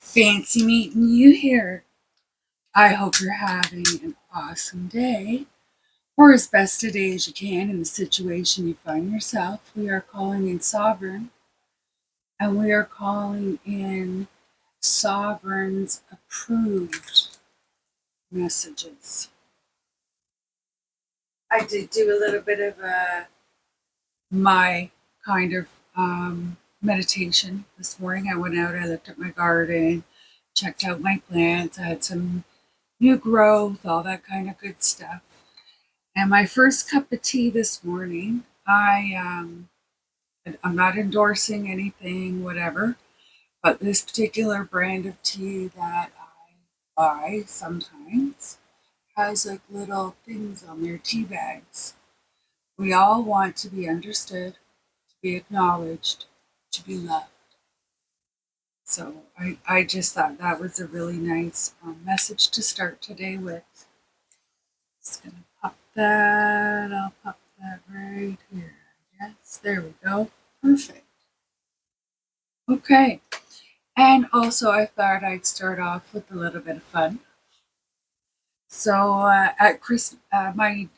Fancy meeting you here. I hope you're having an awesome day, or as best a day as you can in the situation you find yourself. We are calling in Sovereign, and we are calling in Sovereign's approved messages. I did do a little bit of my kind of meditation this morning. I went out, I looked at my garden, checked out my plants. I had some new growth, all that kind of good stuff. And my first cup of tea this morning, I'm not endorsing anything, whatever, but this particular brand of tea that I buy sometimes has like little things on their tea bags. We all want to be understood, to be acknowledged, to be loved. So I just thought that was a really nice message to start today with. Just gonna pop that. I'll pop that right here. Yes, there we go. Perfect. Okay. And also, I thought I'd start off with a little bit of fun. So at Christmas, my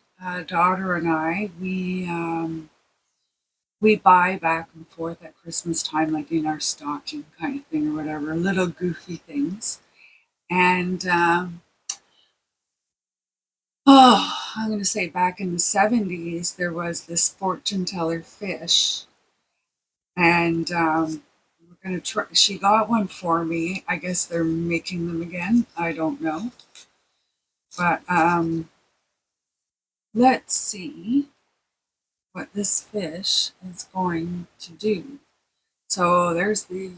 daughter and I, we buy back and forth at Christmas time, like in our stocking kind of thing or whatever, little goofy things. And I'm going to say back in the 70s, there was this fortune teller fish. And we're going to try, she got one for me. I guess they're making them again. I don't know. But let's see what this fish is going to do. So there's the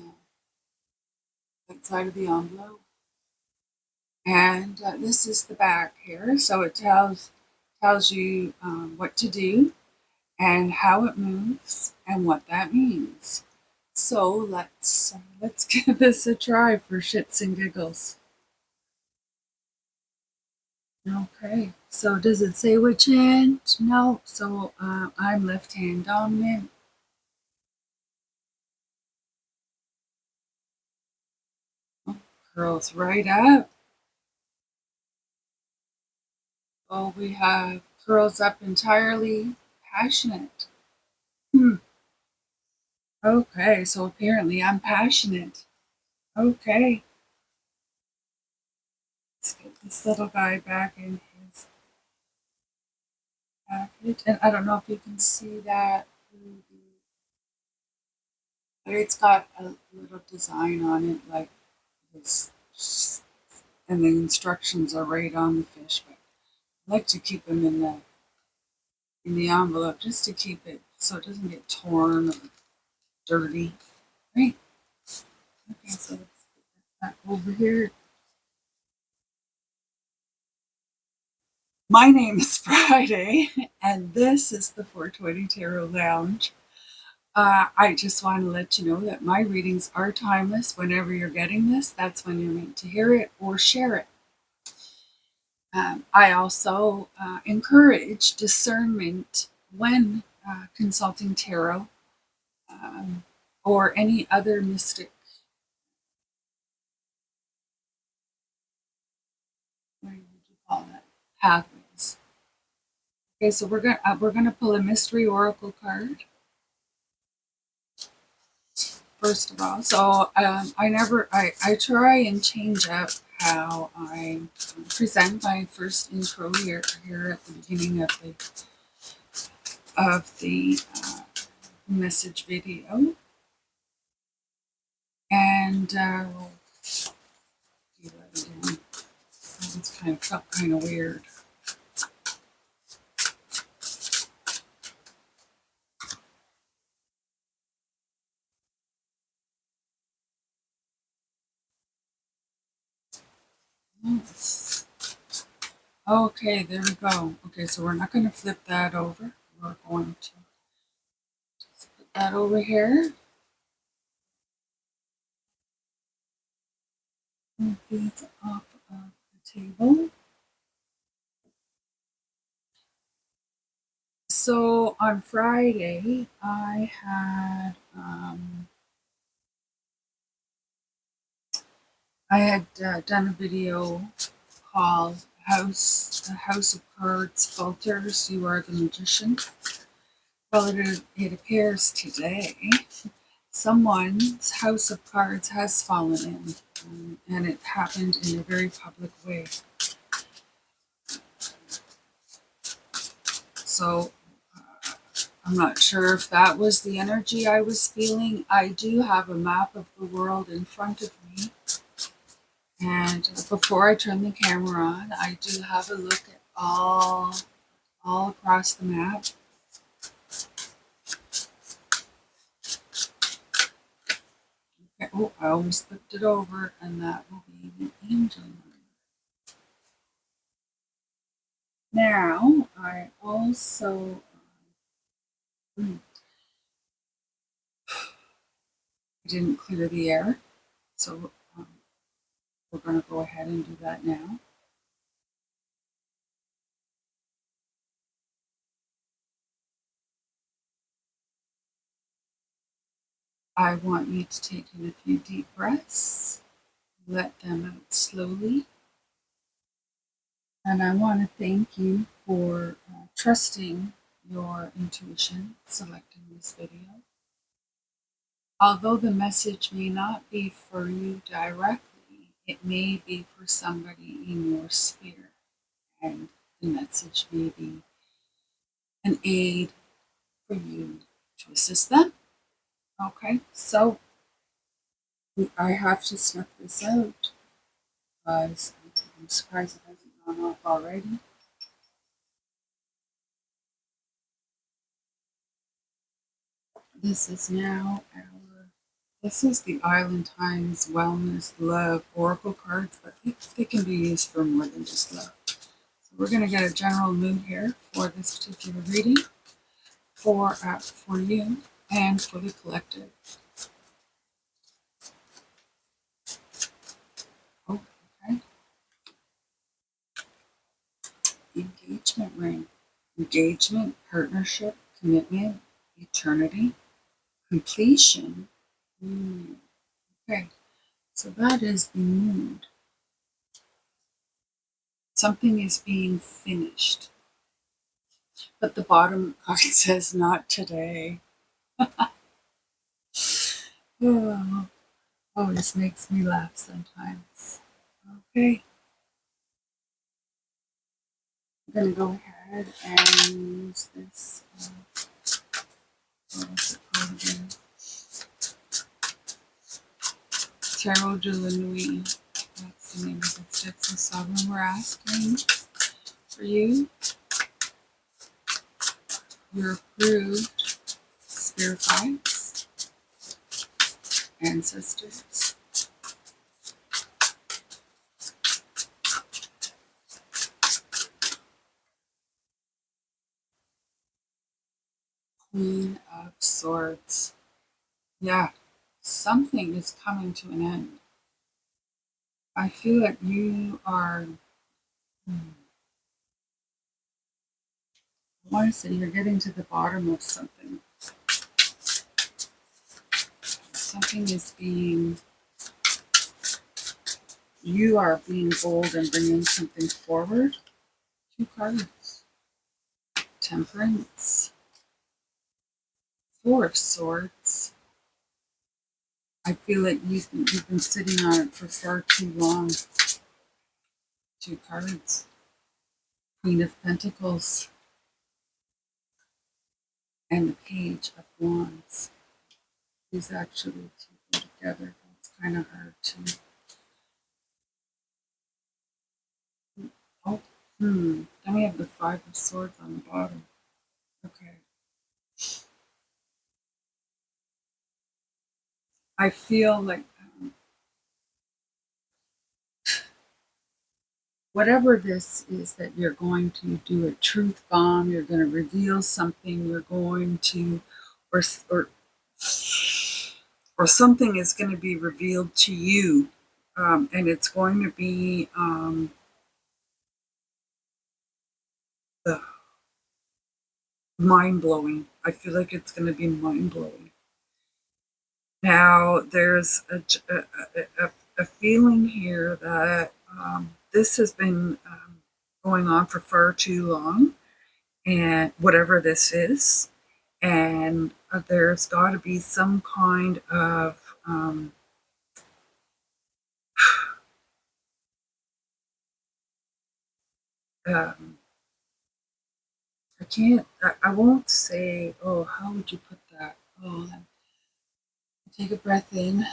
outside of the envelope. And this is the back here. So it tells you what to do and how it moves and what that means. So let's give this a try for shits and giggles. Okay, so does it say which hand? No, so I'm left hand dominant. Oh, curls right up. Oh, we have curls up entirely passionate. Hmm. Okay, so apparently I'm passionate. Okay, let's get this little guy back in his package. And I don't know if you can see that. But it's got a little design on it, like this, and the instructions are right on the fish. But I like to keep them in the envelope just to keep it so it doesn't get torn or dirty. Right? Okay, so let's put that over here. My name is Friday, and this is the 420 Tarot Lounge. I just want to let you know that my readings are timeless. Whenever you're getting this, that's when you're meant to hear it or share it. I also encourage discernment when consulting tarot or any other mystic. What would you call that? Pathways. Okay, so we're gonna pull a mystery oracle card first of all. So I try and change up how I present my first intro here at the beginning of the message video, and we'll do that again. It's kind of felt kind of weird. Okay, there we go. Okay, so we're not going to flip that over. We're going to just put that over here. Move these off of the table. So on Friday, I had I had done a video called A House of Cards Filters, You Are the Magician. Well, it appears today someone's house of cards has fallen in, and it happened in a very public way. So I'm not sure if that was the energy I was feeling. I do have a map of the world in front of me. And before I turn the camera on, I do have a look at all across the map. Okay. Oh, I almost flipped it over, and that will be the angel number. Now, I also didn't clear the air, so we're going to go ahead and do that now. I want you to take in a few deep breaths, let them out slowly. And I want to thank you for trusting your intuition, selecting this video. Although the message may not be for you directly, it may be for somebody in your sphere. And the message may be an aid for you to assist them. Okay, so I have to snuff this out because I'm surprised it hasn't gone off already. This is now this is the Island Times Wellness Love Oracle cards, but they can be used for more than just love. So we're going to get a general mood here for this particular reading for you and for the collective. Okay. Engagement ring. Engagement, partnership, commitment, eternity, completion. Okay, so that is the mood. Something is being finished. But the bottom card says not today. Oh, this makes me laugh sometimes. Okay. I'm going to go ahead and use this. What was it called again? Tarot de la Nuit. That's the name of the sticks. And Sovereign, we're asking for you, your approved spirit guides, ancestors, Queen of Swords. Yeah, something is coming to an end. I feel like you are, I want to say you're getting to the bottom of something. Something is being, you are being bold and bringing something forward. 2 cards. Temperance. 4 of Swords. I feel like you've been sitting on it for far too long. 2 cards. Queen of Pentacles. And the Page of Wands. These actually 2 go together. It's kind of hard to... Oh, then we have the 5 of Swords on the bottom. Okay. I feel like whatever this is that you're going to do a truth bomb, you're going to reveal something, you're going to, or something is going to be revealed to you, and it's going to be mind-blowing. I feel like it's going to be mind-blowing. Now, there's a feeling here that this has been going on for far too long, and whatever this is, and there's got to be some kind of um, I can't, I won't say, oh, how would you put that? Oh, take a breath in.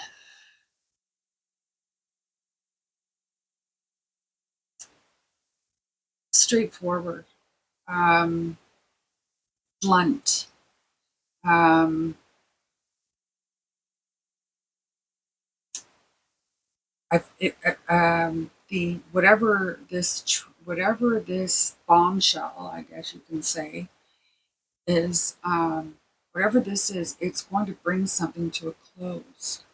Straightforward, blunt. Um, the whatever this bombshell, I guess you can say, is whatever this is, it's going to bring something to a close.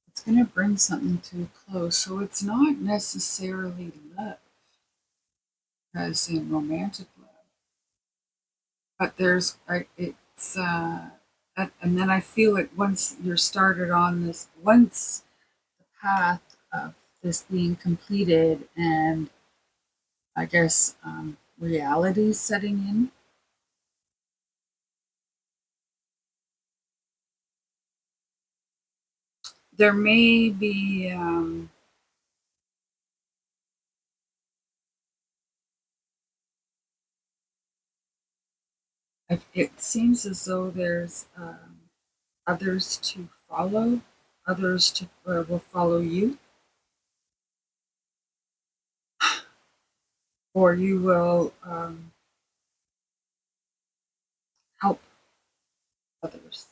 It's going to bring something to a close. So it's not necessarily love, as in romantic love, but it's and then I feel it once you're started on this, once the path of this being completed, and I guess reality setting in. There may be it seems as though there's others to follow, others to will follow you, or you will help others.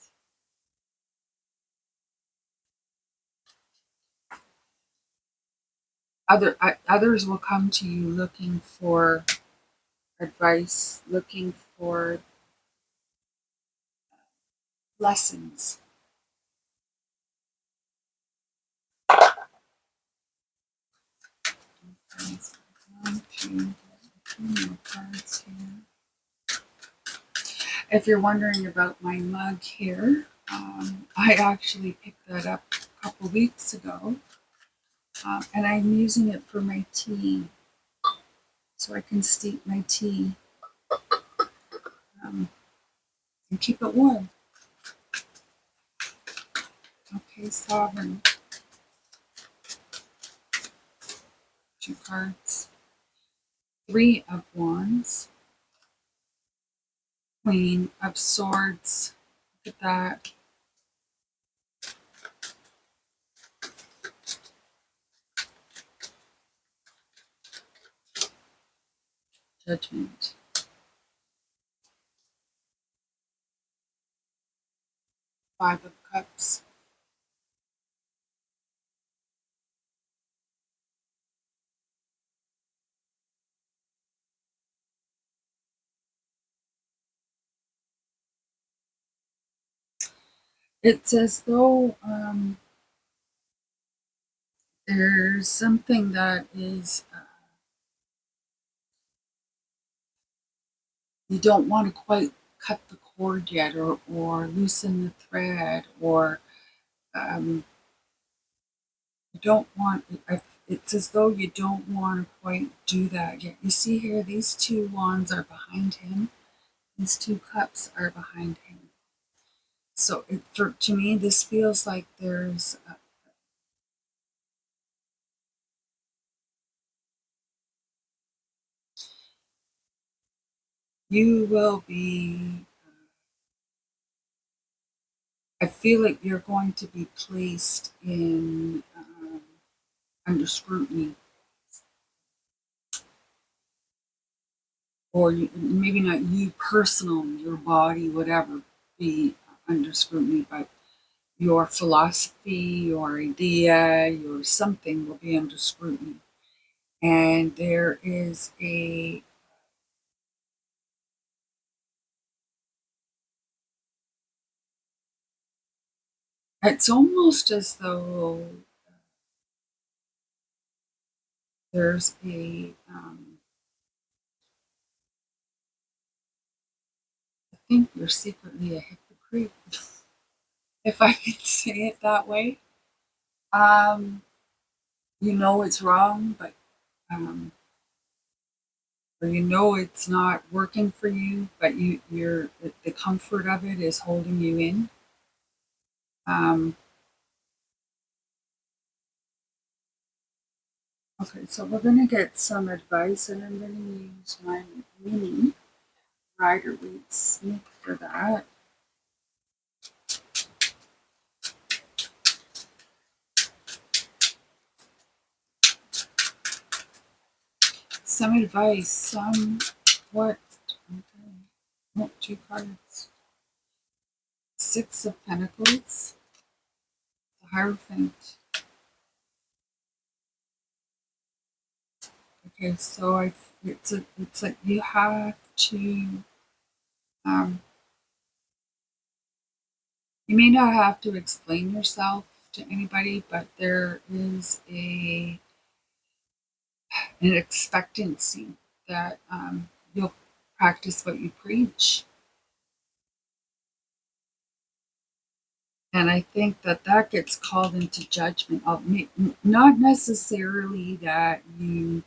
Others will come to you looking for advice, looking for lessons. One, two, more cards here. If you're wondering about my mug here, I actually picked that up a couple weeks ago, and I'm using it for my tea, so I can steep my tea um, and keep it warm. Okay, Sovereign. Two cards. Three of Wands. Queen of Swords. Look at that. Judgment. Five of Cups. It's as though there's something that is, you don't want to quite cut the cord yet, or loosen the thread, or um, you don't want, it's as though you don't want to quite do that yet. You see here, these two wands are behind him. These two cups are behind him. So to me, this feels like there's you will be, I feel like you're going to be placed in under scrutiny, or maybe not you personally, your body, whatever, be under scrutiny, but your philosophy, your idea, your something will be under scrutiny. And there is it's almost as though there's I think you're secretly a hypocrite. creep, if I could say it that way. Um, you know it's wrong, but um, or you know it's not working for you, but you're the comfort of it is holding you in. Um, okay, so we're gonna get some advice, and I'm gonna use my mini rider reed snake for that. Some advice, some what? Okay. Oh, two cards. Six of Pentacles, the Hierophant. Okay, so it's like you have to. Um, you may not have to explain yourself to anybody, but there is an expectancy that you'll practice what you preach. And I think that that gets called into judgment. Not necessarily that you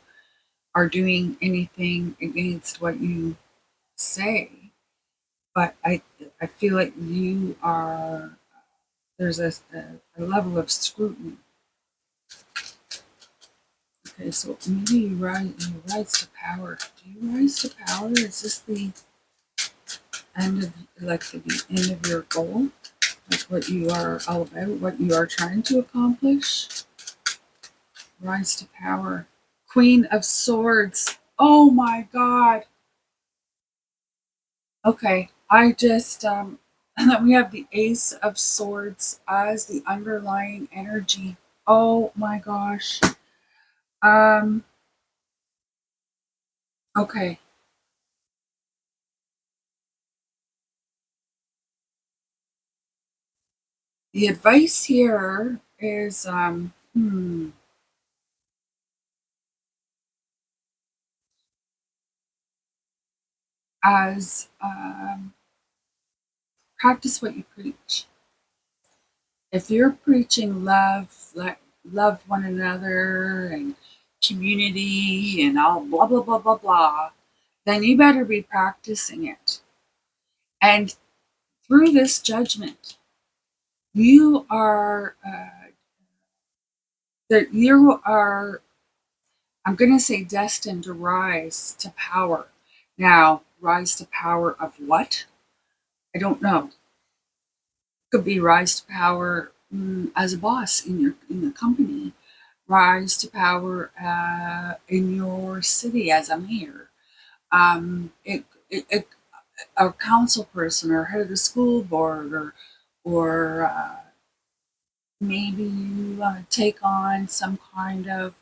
are doing anything against what you say, but I feel like you are, there's a level of scrutiny. Okay, so maybe you rise to power. Do you rise to power? Is this the end of, like the end of your goal? Like what you are all about, what you are trying to accomplish? Rise to power. Queen of Swords. Oh my God. Okay, I just we have the Ace of Swords as the underlying energy. Oh my gosh. Um. Okay. The advice here is as practice what you preach. If you're preaching love, like love one another and community and all blah blah blah blah blah, then you better be practicing it. And through this judgment, you are that you are. I'm going to say destined to rise to power. Now, rise to power of what? I don't know. Could be rise to power as a boss in the company, rise to power in your city as a mayor, it a council person or head of the school board, or maybe you take on some kind of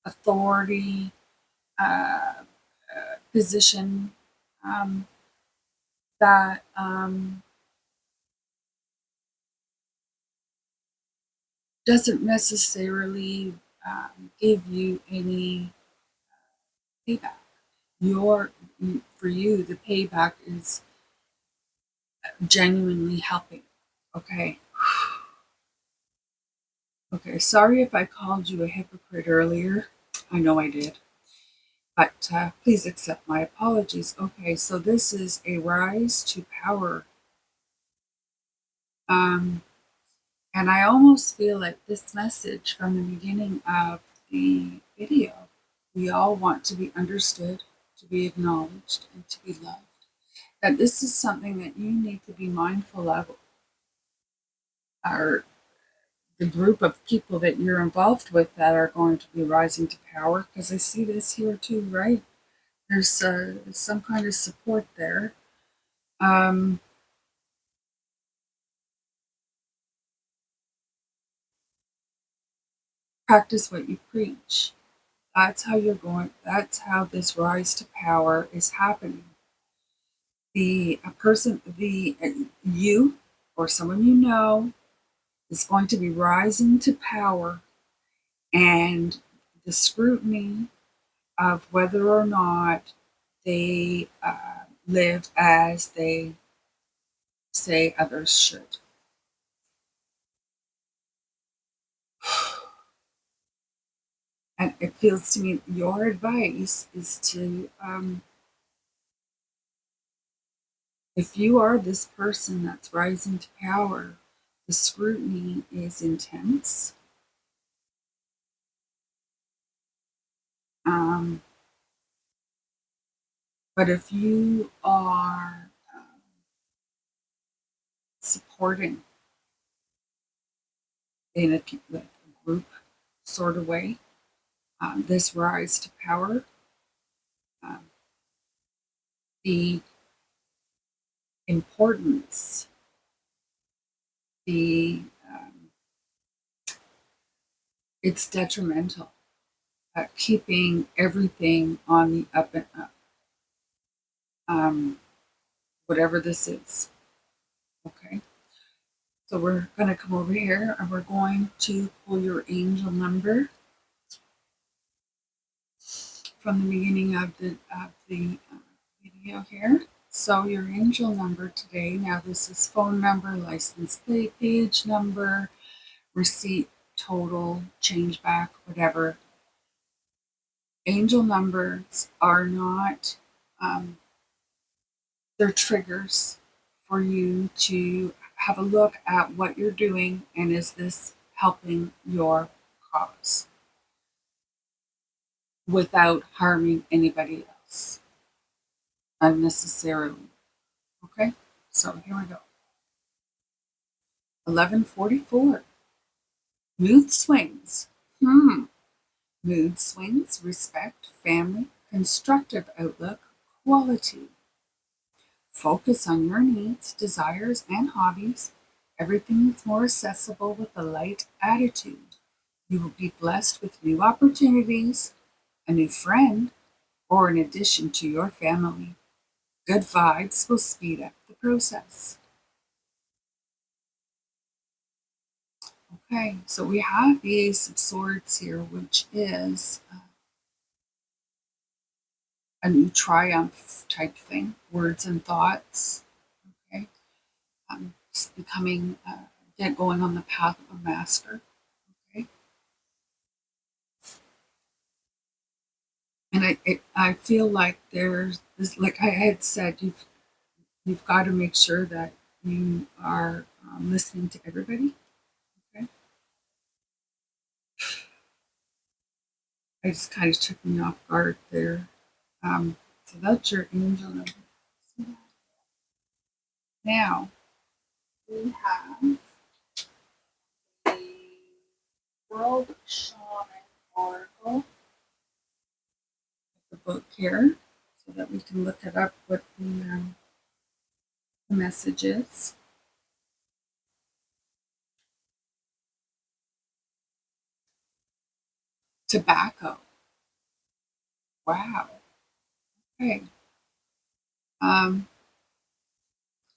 authority uh, position that doesn't necessarily give you any payback. Your For you, the payback is genuinely helping. Okay. Okay. Sorry if I called you a hypocrite earlier. I know I did. But please accept my apologies. Okay, so this is a rise to power. Um, and I almost feel like this message from the beginning of the video, we all want to be understood, to be acknowledged, and to be loved. That this is something that you need to be mindful of, or the group of people that you're involved with that are going to be rising to power. Because I see this here too, right? There's some kind of support there. Um, practice what you preach. That's how you're going. That's how this rise to power is happening. The a person, the you or someone you know is going to be rising to power, and the scrutiny of whether or not they live as they say others should. And it feels to me your advice is to, if you are this person that's rising to power, the scrutiny is intense. Um, but if you are supporting in a group sort of way, this rise to power, um, the importance, the it's detrimental at keeping everything on the up and up. Whatever this is, okay. So we're going to come over here and we're going to pull your angel number from the beginning of the video here. So your angel number today, now this is phone number, license plate, page number, receipt, total, change back, whatever. Angel numbers are not, they're triggers for you to have a look at what you're doing and is this helping your cause without harming anybody else unnecessarily. Okay, so here we go. 1144. Mood swings. Mood swings, respect, family, constructive outlook, quality. Focus on your needs, desires, and hobbies. Everything is more accessible with a light attitude. You will be blessed with new opportunities, a new friend, or an addition to your family. Good vibes will speed up the process. Okay, so we have the Ace of Swords here, which is a new triumph type thing, words and thoughts. Okay, just becoming, going on the path of a master. Okay, and I feel like there's this, like I had said, you've got to make sure that you are listening to everybody. Okay, I just kind of took me off guard there. So that's your angel number. Now we have the World Shaman Oracle, the book here, so that we can look it up what the message is. Tobacco. Wow. Okay.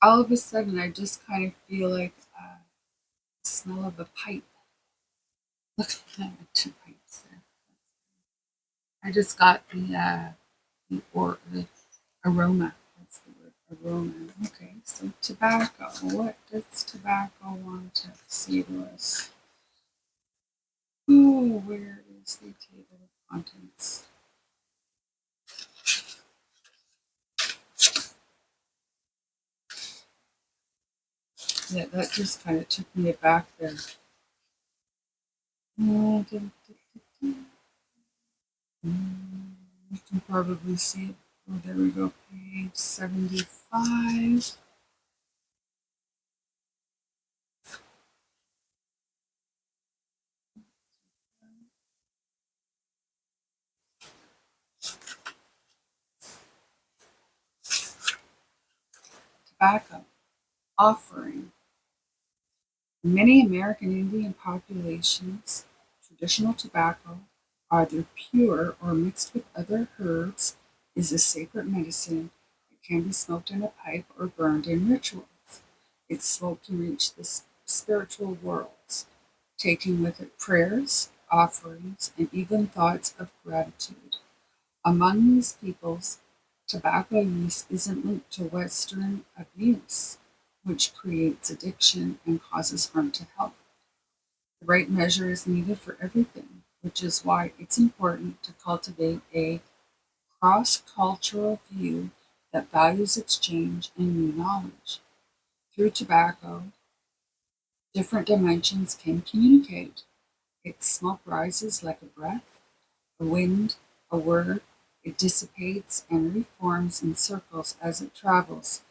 All of a sudden, I just kind of feel like the smell of a pipe. Look at that, two pipes there. I just got the aroma. That's the word, aroma. Okay, so tobacco. What does tobacco want to say to us? Oh, where is the table of contents? Yeah, that just kind of took me back there. You can probably see it. Oh, there we go, page 75. Tobacco offering. Many American Indian populations, traditional tobacco, either pure or mixed with other herbs, is a sacred medicine that can be smoked in a pipe or burned in rituals. Its smoke can reach the spiritual worlds, taking with it prayers, offerings, and even thoughts of gratitude. Among these peoples, tobacco use isn't linked to Western abuse. which creates addiction and causes harm to health. The right measure is needed for everything, which is why it's important to cultivate a cross-cultural view that values exchange and new knowledge. Through tobacco, different dimensions can communicate. Its smoke rises like a breath, a wind, a word. It dissipates and reforms in circles as it travels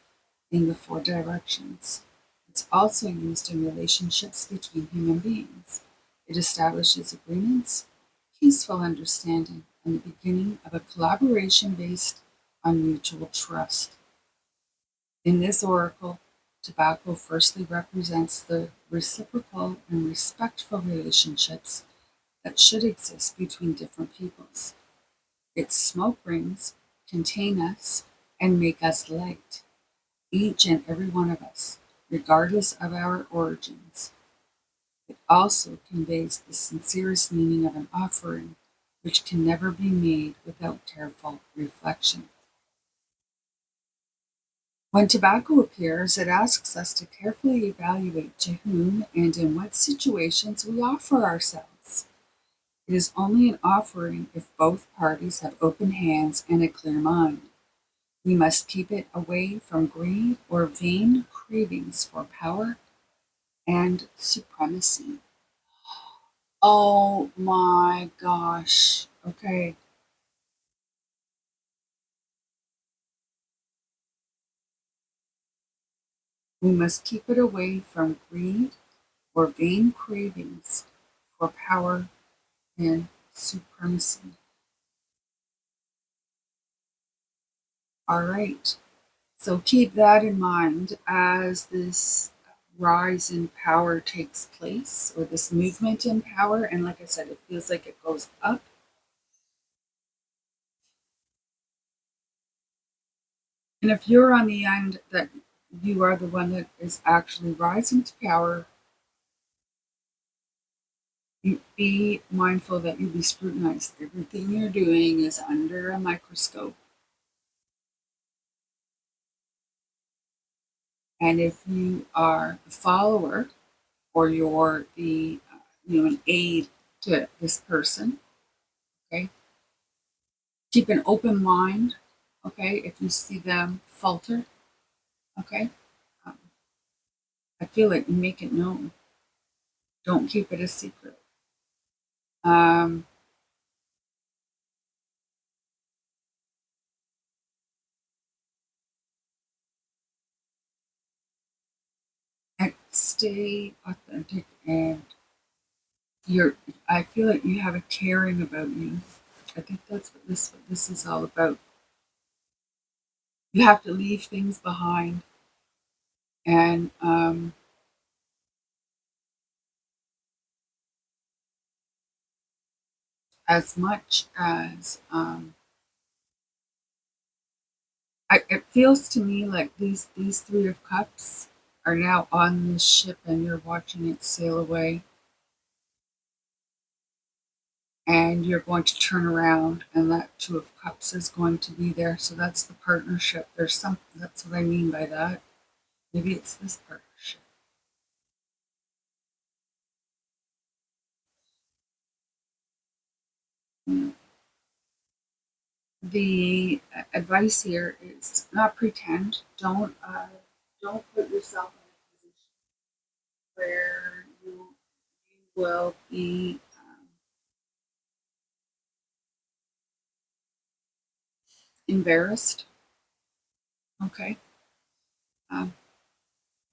in the four directions. It's also used in relationships between human beings. It establishes agreements, peaceful understanding, and the beginning of a collaboration based on mutual trust. In this oracle, tobacco firstly represents the reciprocal and respectful relationships that should exist between different peoples. Its smoke rings contain us and make us light, each and every one of us, regardless of our origins. It also conveys the sincerest meaning of an offering, which can never be made without careful reflection. When tobacco appears, it asks us to carefully evaluate to whom and in what situations we offer ourselves. It is only an offering if both parties have open hands and a clear mind. We must keep it away from greed or vain cravings for power and supremacy. Oh my gosh. Okay. We must keep it away from greed or vain cravings for power and supremacy. All right. So keep that in mind as this rise in power takes place, or this movement in power. And like I said, it feels like it goes up. And if you're on the end that you are the one that is actually rising to power, you be mindful that you be scrutinized. Everything you're doing is under a microscope. And if you are a follower or you're the an aid to this person, okay, keep an open mind. Okay, if you see them falter, okay, um, I feel like you make it known. Don't keep it a secret. Um, and stay authentic, and you're. I feel like you have a caring about you. I think that's what this is all about. You have to leave things behind, and as much as it feels to me like these three of cups are now on this ship and you're watching it sail away, and you're going to turn around and that two of cups is going to be there. So that's the partnership. There's some, that's what I mean by that. Maybe it's this partnership. Mm. The advice here is not pretend. Don't put yourself in a position where you will be embarrassed. Okay. Um,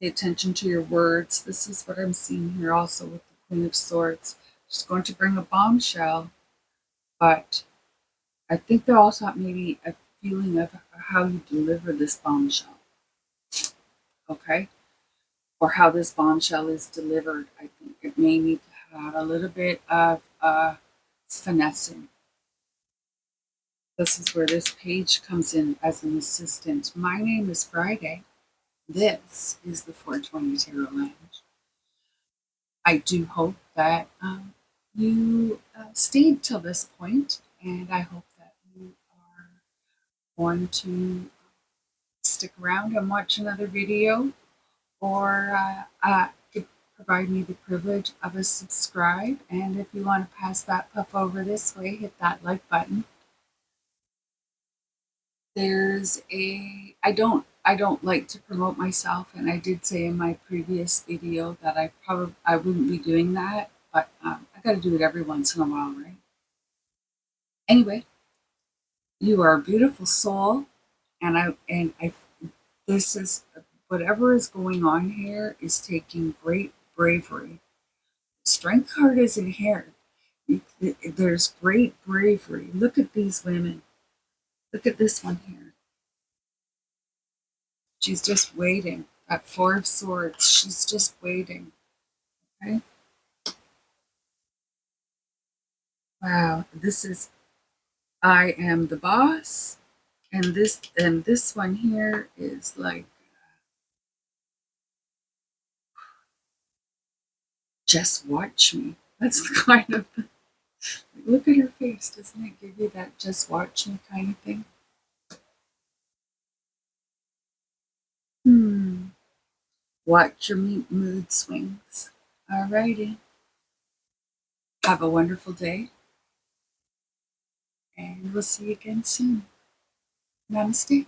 Pay attention to your words. This is what I'm seeing here also with the Queen of Swords. She's going to bring a bombshell, but I think there also maybe a feeling of how you deliver this bombshell, okay? Or how this bombshell is delivered. I think it may need to have a little bit of finessing. This is where this page comes in as an assistant. My name is Friday. This is the 420 Tarot Lounge. I do hope that you stayed till this point, and I hope that you are going to stick around and watch another video, or could provide me the privilege of a subscribe. And if you want to pass that pup over this way, hit that like button. There's a I don't like to promote myself, and I did say in my previous video that I wouldn't be doing that, but I got to do it every once in a while, right? Anyway, you are a beautiful soul, and I this is whatever is going on here is taking great bravery. Strength card isn't here. There's great bravery. Look at these women. Look at this one here. She's just waiting. At Four of Swords, she's just waiting. Okay. Wow. This is I am the boss, and this one here is like just watch me. That's the kind of look at her face. Doesn't it give you that just watch me kind of thing? Watch your mood swings. Alrighty. Have a wonderful day, and we'll see you again soon. Namaste.